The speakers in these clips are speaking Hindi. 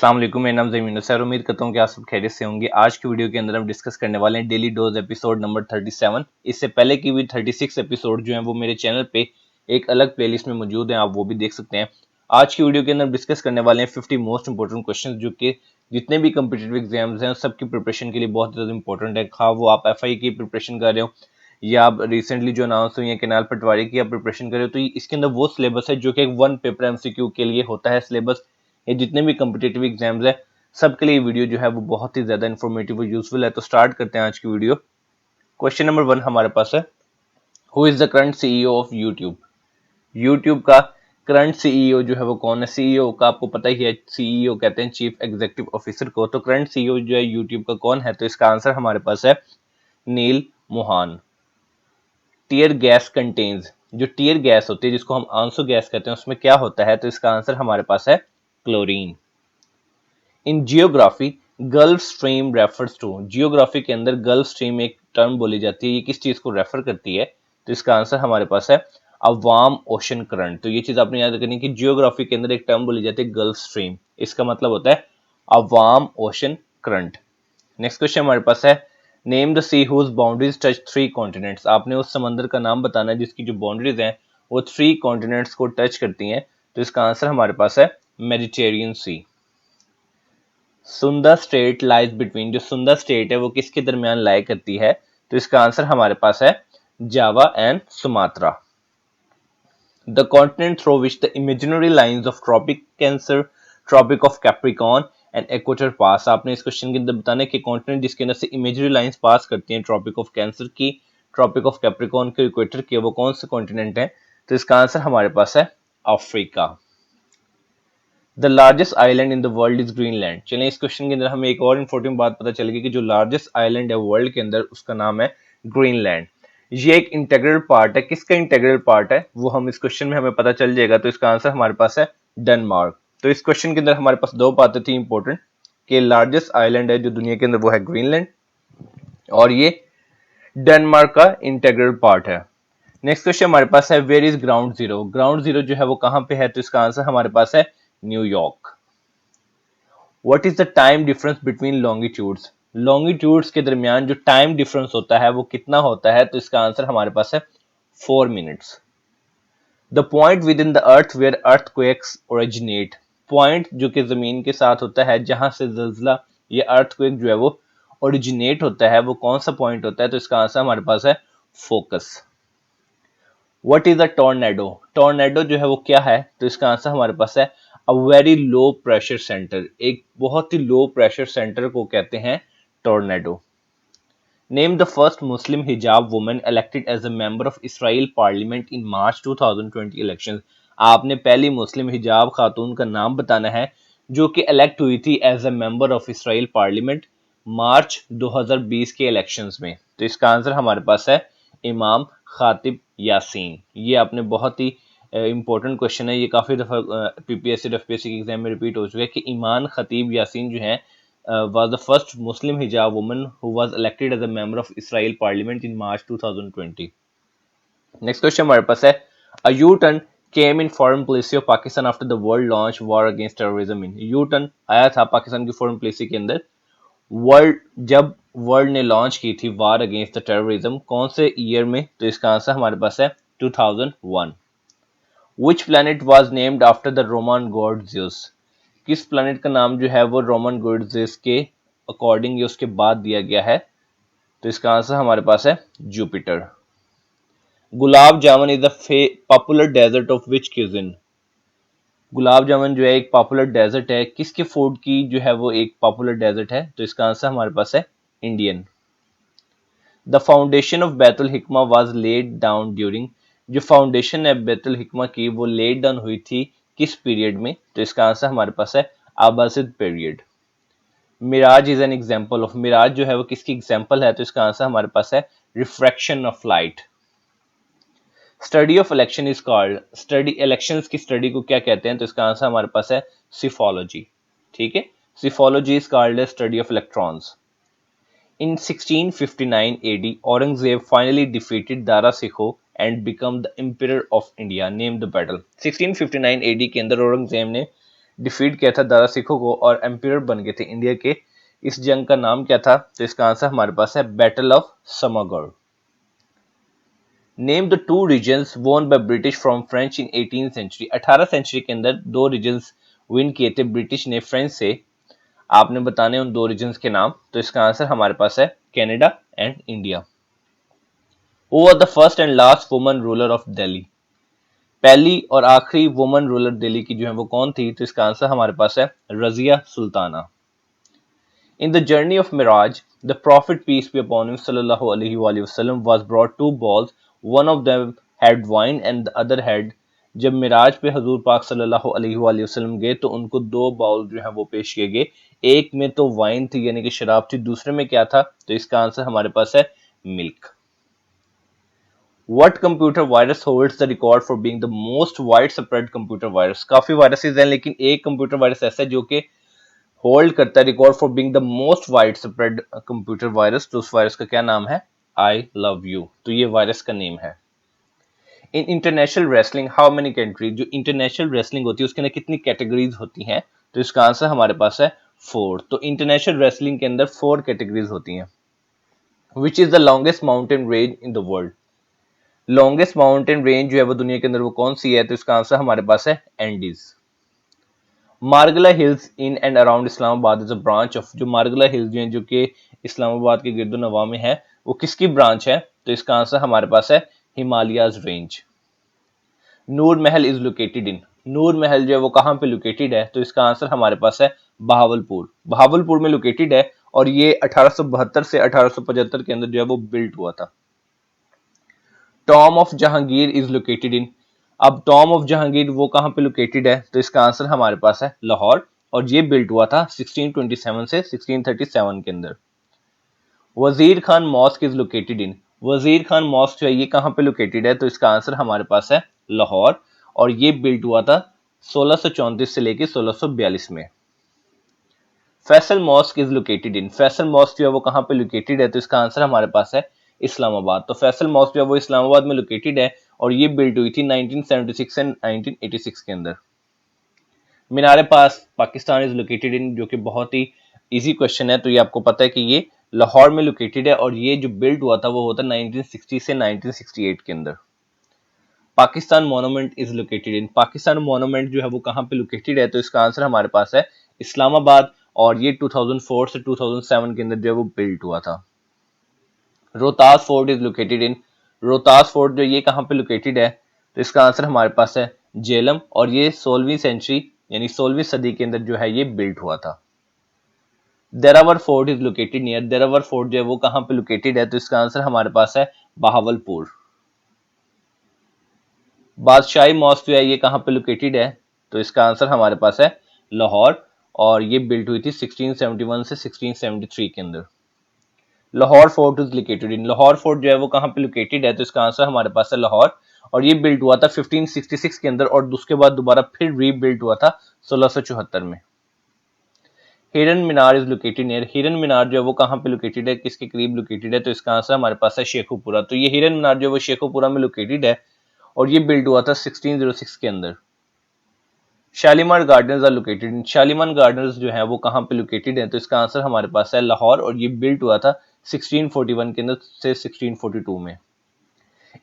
अस्सलाम वालेकुम, मेरा नाम ज़मीन सर। उम्मीद करता हूँ कि आप सब खैरियत से होंगे। आज की वीडियो के अंदर हम डिस्कस करने वाले हैं डेली डोज एपिसोड नंबर 37। इससे पहले की भी 36 एपिसोड जो हैं वो मेरे चैनल पे एक अलग प्लेलिस्ट में मौजूद हैं, आप वो भी देख सकते हैं। आज की वीडियो के अंदर हम डिस्कस करने वाले हैं 50 मोस्ट इंपॉर्टेंट क्वेश्चन जो कि जितने भी कम्पिटेटिव एग्जाम्स हैं सबकी प्रिपरेशन के लिए बहुत ज़्यादा इंपॉर्टेंट है। खा वो आप FI की प्रिपरेशन कर रहे हो या आप रिसेंटली जो अनाउंस हुई है कैनाल पटवारी की आप प्रिपरेशन कर रहे हो, तो इसके अंदर वो सिलेबस है जो कि वन पेपर MCQ के लिए होता है सिलेबस। ये जितने भी कम्पिटेटिव एग्जाम्स है सबके लिए वीडियो जो है वो बहुत ही ज्यादा इन्फॉर्मेटिव और यूजफुल है। तो स्टार्ट करते हैं आज की वीडियो। क्वेश्चन नंबर 1 हमारे पास है, who is the current CEO of YouTube. YouTube का करंट CEO जो है वो कौन है। CEO का आपको पता ही है, CEO कहते हैं चीफ एग्जीक्यूटिव ऑफिसर को। तो करंट CEO जो है यूट्यूब का कौन है, तो इसका आंसर हमारे पास है नील मोहान। टीयर गैस कंटेन्स, जो टीयर गैस होती है जिसको हम आंसू गैस कहते हैं, उसमें क्या होता है, तो इसका आंसर हमारे पास है chlorine. In geography Gulf Stream refers to. Geography के अंदर गल्फ स्ट्रीम एक टर्म बोली जाती है, ये किस चीज को रेफर करती है, तो इसका आंसर हमारे पास है अ वार्म ओशन करंट। तो ये चीज आपने याद रखनी कि जियोग्राफी के अंदर एक टर्म बोली जाती है गल्फ स्ट्रीम, इसका मतलब होता है a warm ocean current. Next question हमारे पास है, name the sea whose boundaries touch 3 continents. आपने उस समंदर का नाम बताना है जिसकी जो बाउंड्रीज हैं वो 3 कॉन्टिनेंट्स को टच करती हैं, तो इसका आंसर हमारे पास है मेडिटेरियन सी। सुंदर स्टेट लाइज बिटवीन, जो सुंदर स्टेट है वो किसके दरमियान लाई करती है, तो इसका आंसर हमारे पास है Java and Sumatra. The continent through which the imaginary lines of tropic cancer, tropic of capricorn and equator pass. आपने इस क्वेश्चन के अंदर बताना है कि कॉन्टिनेंट जिसके अंदर से इमेजिनरी लाइंस पास करती हैं ट्रॉपिक ऑफ कैंसर की, ट्रॉपिक ऑफ कैप्रिकॉर्न के, इक्वेटर के, वो कौन से कॉन्टिनेंट है, तो इसका आंसर हमारे पास है Africa. The largest island in the world is Greenland. चलिए इस क्वेश्चन के अंदर हमें एक और इंपॉर्टेंट बात पता चलेगी कि जो लार्जेस्ट आइलैंड है वर्ल्ड के अंदर उसका नाम है ग्रीनलैंड। ये एक इंटेग्रल पार्ट है। किसका इंटेग्रल पार्ट है वो हम इस क्वेश्चन में हमें पता चल जाएगा, तो इसका आंसर हमारे पास है डेनमार्क। तो इस क्वेश्चन के अंदर हमारे पास दो बातें थी इंपॉर्टेंट कि लार्जेस्ट आइलैंड है जो दुनिया के अंदर वो है ग्रीनलैंड, और ये डेनमार्क का इंटेग्रल पार्ट है। नेक्स्ट क्वेश्चन हमारे पास है, where is ground zero. Ground zero जो है वो कहां पे है, तो इसका आंसर हमारे पास है New York. What is the time difference between longitudes. Longitudes के दरमियान जो टाइम डिफरेंस होता है वो कितना होता है, तो इसका आंसर हमारे पास है 4 minutes. The point within the earth where earthquakes originate. Point जो कि जमीन के साथ होता है जहां से जल्जला या अर्थक्वेक जो है वो ओरिजिनेट होता है, वो कौन सा पॉइंट होता है, तो इसका आंसर हमारे पास है focus. What is a tornado. Tornado जो है वो क्या है, तो इसका आंसर हमारे पास है a very low pressure centre. एक बहुत ही लो प्रेशर सेंटर को कहते हैं tornado. Name the first Muslim hijab woman elected as a member of Israel parliament in March 2020 election. आपने पहली मुस्लिम हिजाब खातून का नाम बताना है जो कि इलेक्ट हुई थी as a member of Israel parliament March 2020 के इलेक्शंस में, तो इसका आंसर हमारे पास है इमाम खातिब यासीन। ये आपने बहुत ही इंपॉर्टेंट क्वेश्चन है, ये काफी दफा PPSC और FPSC के एग्जाम में रिपीट हो चुका है कि ईमान खतीब यासीन जो है was the first Muslim hijab woman who was elected as a member of Israel Parliament in March 2020. Next question हमारे पास है, a U-turn came in foreign policy of Pakistan after the world launched war against terrorism in। U-turn आया था पाकिस्तान की फॉरेन पॉलिसी के अंदर वर्ल्ड जब वर्ल्ड ने लॉन्च की थी वार अगेंस्ट द टेररिज्म, कौन से ईयर में, तो इसका आंसर हमारे पास है 2001। Which planet was named after the Roman god Zeus। किस प्लैनेट का नाम जो है वो रोमन गॉड ज़ेउस के अकॉर्डिंग या उसके बाद दिया गया है, तो इसका आंसर हमारे पास है Jupiter. Gulab jamun is the popular dessert of which cuisine. Gulab jamun जो है एक पॉपुलर डेजर्ट है, किसके फूड की जो है वो एक पॉपुलर डेजर्ट है, तो इसका आंसर हमारे पास है Indian. The foundation of Baitul Hikma was laid down during. जो फाउंडेशन है बैतुल हिकमा की वो लेड डाउन हुई थी किस पीरियड में, तो इसका आंसर हमारे पास है Abbasid period. Miraj is an example of, Miraj जो है वो किसकी एग्जाम्पल है, तो इसका आंसर हमारे पास है refraction of light. Study of election is called, study elections की स्टडी को क्या कहते हैं, तो इसका आंसर हमारे पास है सिफोलॉजी। ठीक है, psephology is called a study of electrons. In 1659 AD, Aurangzeb finally defeated Dara Sikho and become the Emperor of India. Name the battle। 1659 AD के अंदर औरंगजेब ने डिफीट किया था दारा सिखों को और एम्पायर बन गए थे इंडिया के। इस जंग का नाम क्या था? तो इसका आंसर हमारे पास है battle of Samargarh. Name the two regions won by British from French in 18th century. 18 century के अंदर दो रीजन्स विन किए थे ब्रिटिश ने फ्रेंच से। आपने बताने उन दो रीजन्स के नाम। तो इसका आंसर हमारे पास है Canada and India. Who was the first and last woman ruler of Delhi. पहली और आखिरी वुमन रूलर दिल्ली की जो है वो कौन थी? तो इसका आंसर हमारे पास है Razia Sultana. In the journey of Miraj the prophet peace be upon him सल्लल्लाहु अलैहि वसल्लम was brought two bowls, one of them had wine and the other had. जब मिराज पे हजूर पाक सल्लल्लाहु अलैहि वसल्लम गए तो उनको दो बाउल जो है वो पेश किए गए। एक में तो वाइन थी यानी कि शराब थी, दूसरे में क्या था? तो इसका आंसर हमारे पास है milk. What computer virus holds the record for being the most widespread computer virus? काफी वायरसेस हैं लेकिन एक कंप्यूटर वायरस ऐसा है जो कि होल्ड करता है record for being the most widespread computer virus. तो उस वायरस का क्या नाम है? I love you. तो ये वायरस का नेम है। In international wrestling how many countries. जो इंटरनेशनल रेसलिंग होती है उसके अंदर कितनी कैटेगरीज होती हैं? तो इसका आंसर हमारे पास है 4। तो इंटरनेशनल रेसलिंग के अंदर 4 कैटेगरीज होती हैं। विच is the longest mountain range in the world. Longest mountain range जो है वो दुनिया के अंदर वो कौन सी है? तो इसका आंसर हमारे पास है Andes. Margalla hills in and around Islamabad is a branch of. जो मार्गला हिल्स हैं जो कि इस्लामाबाद के गिरदो नवा में है वो किसकी ब्रांच है? तो इसका आंसर हमारे पास है Himalayas range. Noor Mahal is located इन। नूर महल जो है वो कहाँ पे लोकेटेड है? तो इसका आंसर हमारे पास है बहावलपुर। बहावलपुर में लोकेटेड है और ये 1872 से 1875 के अंदर जो है वो बिल्ट हुआ था। Tom of Jahangir is located इन। अब टॉम ऑफ जहांगीर वो कहाँ पे लोकेटेड है? तो इसका आंसर हमारे पास है लाहौर और ये बिल्ट हुआ था 1627 से 1637 के अंदर। Wazir Khan mask is located in. Wazir Khan mask जो है ये कहाँ पे लोकेटेड है? तो इसका आंसर हमारे पास है लाहौर और ये बिल्ट हुआ था 1634 से लेके 1642 में। Faisal mosque is located in. Faisal mosque जो है वो कहाँ पे लोकेटेड है? तो इसका आंसर हमारे पास है इस्लामाबाद। तो फैसल मॉस्क जो है वो इस्लामाबाद में लोकेटेड है और ये बिल्ट हुई थी 1976 से 1986 के अंदर। मीनारे पास पाकिस्तान इज लोकेटेड इन, जो कि बहुत ही इजी क्वेश्चन है। तो ये आपको पता है कि ये लाहौर में लोकेटेड है और ये जो बिल्ट हुआ था वो होता 1960 से 1968 के अंदर। Pakistan monument is located in. Pakistan monument जो है वो कहाँ पे लोकेटेड है? तो इसका आंसर हमारे पास है इस्लामाबाद और ये 2004 से 2007 के अंदर जो है वो बिल्ट हुआ था। Rohtas fort is located in. Rohtas fort जो ये कहाँ पे लोकेटेड है? तो इसका आंसर हमारे पास है जेलम और ये 16वीं सेंचुरी यानी 16वीं सदी के अंदर जो है ये बिल्ट हुआ था। Derawar fort is located near. Derawar fort जो है वो कहाँ पे लोकेटेड है? तो इसका आंसर हमारे पास है बहावलपुर। बादशाही मॉस्क जो है ये कहाँ पे लोकेटेड है? तो इसका आंसर हमारे पास है लाहौर और ये बिल्ट हुई थी 1671 से 1673 के अंदर। Lahore fort is located in. Lahore fort जो है वो कहाँ पे लोकेटेड है? तो इसका आंसर हमारे पास है लाहौर और ये बिल्ट हुआ था 1566 के अंदर और उसके बाद दोबारा फिर रीबिल्ट हुआ था 1674 में। हिरन मीनार इज लोकेटेड नियर। हिरन मीनार जो है वो कहाँ पे लोकेटेड है? किसके करीब लोकेटेड है? तो इसका आंसर हमारे पास है शेखुपुरा। तो ये हिरन मीनार जो है वो शेखुपुरा में लोकेटेड है और ये बिल्ट हुआ था 1606 के अंदर। Shalimar gardens are located in. Shalimar gardens जो है वो कहाँ पे लोकेटेड है? तो इसका आंसर हमारे पास है लाहौर और ये बिल्ट हुआ था 1641 के अंदर से 1642 में।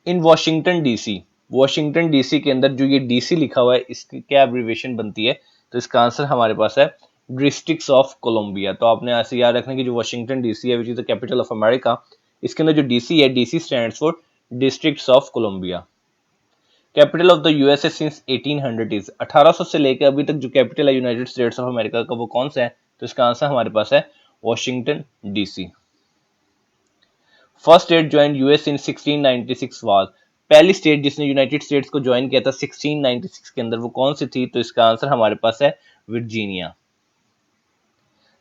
इन वॉशिंगटन डीसी। वॉशिंगटन डीसी के अंदर जो ये डीसी लिखा हुआ है इसकी क्या एब्रीविएशन बनती है? तो इसका आंसर हमारे पास है डिस्ट्रिक्ट्स ऑफ कोलंबिया। तो आपने ऐसे याद रखना कि जो वॉशिंगटन डीसी है which is the capital of America, इसके अंदर जो डीसी है DC stands for districts of Columbia. Capital of the USA since 1800 is. 1800 से लेकर अभी तक जो कैपिटल है यूनाइटेड स्टेट्स ऑफ अमेरिका का वो कौन सा है? तो इसका आंसर हमारे पास है Washington DC. First state join US in 1696 was. पहली स्टेट जिसने यूनाइटेड स्टेट्स को ज्वाइन किया था 1696 के अंदर वो कौन सी थी? तो इसका आंसर हमारे पास है Virginia.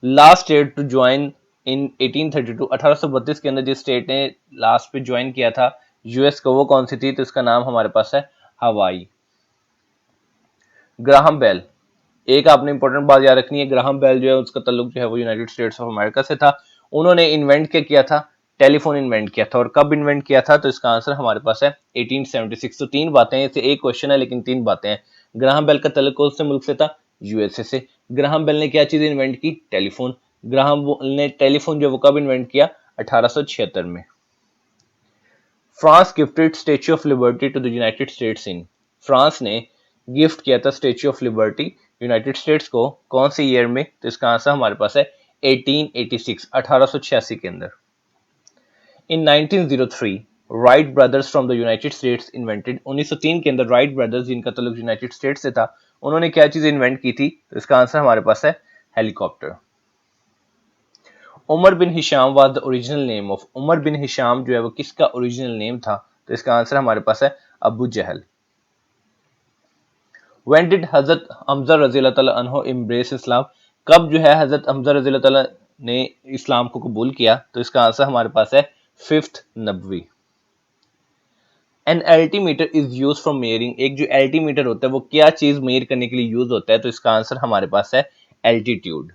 Last state to join in 1832। 1832 के अंदर जिस स्टेट ने लास्ट पे ज्वाइन किया था यूएस को वो कौन सी थी? तो इसका नाम हमारे पास है हवाई। Graham Bell. एक आपने इंपॉर्टेंट बात याद रखनी है, ग्राहम बेल जो है उसका ताल्लुक जो है वो यूनाइटेड स्टेट्स ऑफ अमेरिका से था। उन्होंने इन्वेंट क्या किया था? टेलीफोन इन्वेंट किया था और कब इन्वेंट किया था? तो इसका आंसर हमारे पास है 1876। तो 3 बातें हैं, इसे एक क्वेश्चन है लेकिन 3 बातें हैं। ग्राहम बेल का ताल्लुक कौन से मुल्क से था? यूएसए से। ग्राहम बेल ने क्या चीज इन्वेंट की? टेलीफोन। ग्राहम बेल ने टेलीफोन जो वो कब इन्वेंट किया? 1876 में। France gifted statue of liberty to the United States in. France ने गिफ्ट किया था statue of liberty United States को कौन से ईयर में? तो इसका आंसर हमारे पास है 1886, 1886 के अंदर। इन 1903 Wright brothers from the United states invented. 1903 के अंदर राइट ब्रदर्स, जिनका ताल्लुक यूनाइटेड स्टेट्स से था, उन्होंने क्या चीज इन्वेंट की थी? तो इसका आंसर हमारे पास है helicopter. Umar bin Hisham was the original name of. Umar bin Hisham जो है वो किसका ओरिजिनल नेम था? तो इसका आंसर हमारे पास है अबू जहल। When did हजरत हमजा रजी अल्लाह अन्हो embrace इस्लाम? कब जो है हजरत हमजा रजी अल्लाह ने इस्लाम को कबूल किया? तो इसका आंसर हमारे पास है 5th नबवी। An altimeter is use for measuring. एक जो एल्टीमीटर होता है वो क्या चीज मेयर करने के लिए यूज होता है? तो इसका आंसर हमारे पास है altitude.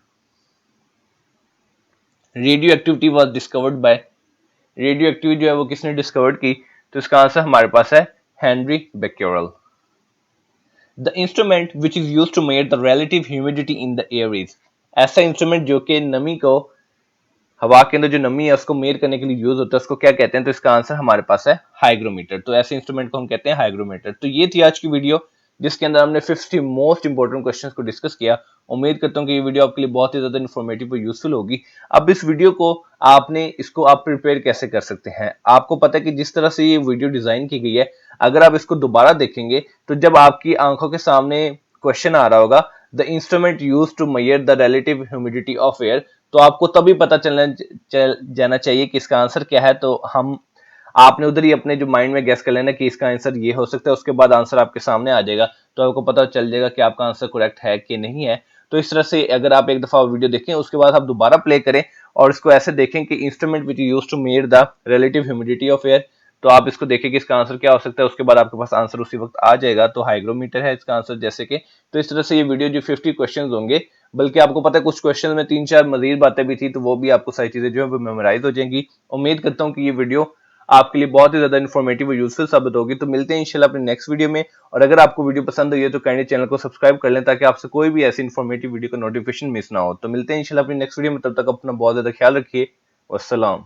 Radio activity was discovered by. Radio activity जो है वो किसने डिस्कवर्ड की? तो इसका आंसर हमारे पास है Henri Becquerel. The instrument which is use to measure the relative humidity in the air is. ऐसा इंस्ट्रूमेंट जो कि नमी को, हवा के अंदर जो नमी है उसको मेयर करने के लिए यूज होता है, उसको क्या कहते हैं? तो इसका आंसर हमारे पास है हाइग्रोमीटर। तो ऐसे इंस्ट्रूमेंट को हम कहते हैं हाइग्रोमीटर। तो ये थी आज की वीडियो जिसके अंदर हमने 50 मोस्ट इंपोर्टेंट क्वेश्चंस को डिस्कस किया। उम्मीद करता हूँ कि ये वीडियो आपके लिए बहुत ही ज्यादा इन्फॉर्मेटिव और यूजफुल होगी। अब इस वीडियो को इसको आप प्रिपेयर कैसे कर सकते हैं? आपको पता है कि जिस तरह से ये वीडियो डिजाइन की गई है, अगर आप इसको दोबारा देखेंगे तो जब आपकी आंखों के सामने क्वेश्चन आ रहा होगा the instrument use to measure the relative humidity of air, तो आपको तभी पता चल जाना चाहिए कि इसका आंसर क्या है। तो आपने उधर ही अपने जो माइंड में गैस कर लेना कि इसका आंसर ये हो सकता है, उसके बाद आंसर आपके सामने आ जाएगा, तो आपको पता चल जाएगा कि आपका आंसर करेक्ट है कि नहीं है। तो इस तरह से अगर आप एक दफा वीडियो देखें, उसके बाद आप दोबारा प्ले करें और इसको ऐसे देखें कि instrument which use to measure the relative humidity of air, तो आप इसको देखें कि इसका आंसर क्या हो सकता है, उसके बाद आपके पास आंसर उसी वक्त आ जाएगा। तो हाइग्रोमीटर है इसका आंसर जैसे कि। तो इस तरह से ये वीडियो जो 50 क्वेश्चंस होंगे, बल्कि आपको पता है कुछ क्वेश्चन में 3-4 मजीद बातें भी थी, तो वो भी आपको सारी चीजें जो है वो मेमोराइज हो जाएंगी। उम्मीद करता हूँ कि ये वीडियो आपके लिए बहुत ही ज्यादा इन्फॉर्मेटिव और यूजफुल साबित होगी। तो मिलते हैं इंशाल्लाह अपने नेक्स्ट वीडियो में। और अगर आपको वीडियो पसंद हुई है तो काइंडली चैनल को सब्सक्राइब कर लें ताकि आपसे कोई भी ऐसी इन्फॉर्मेटिव वीडियो का नोटिफिकेशन मिस ना हो। तो मिलते हैं इंशाल्लाह अपनी नेक्स्ट वीडियो में, तब तक अपना बहुत ज्यादा ख्याल रखिए। वस्सलाम।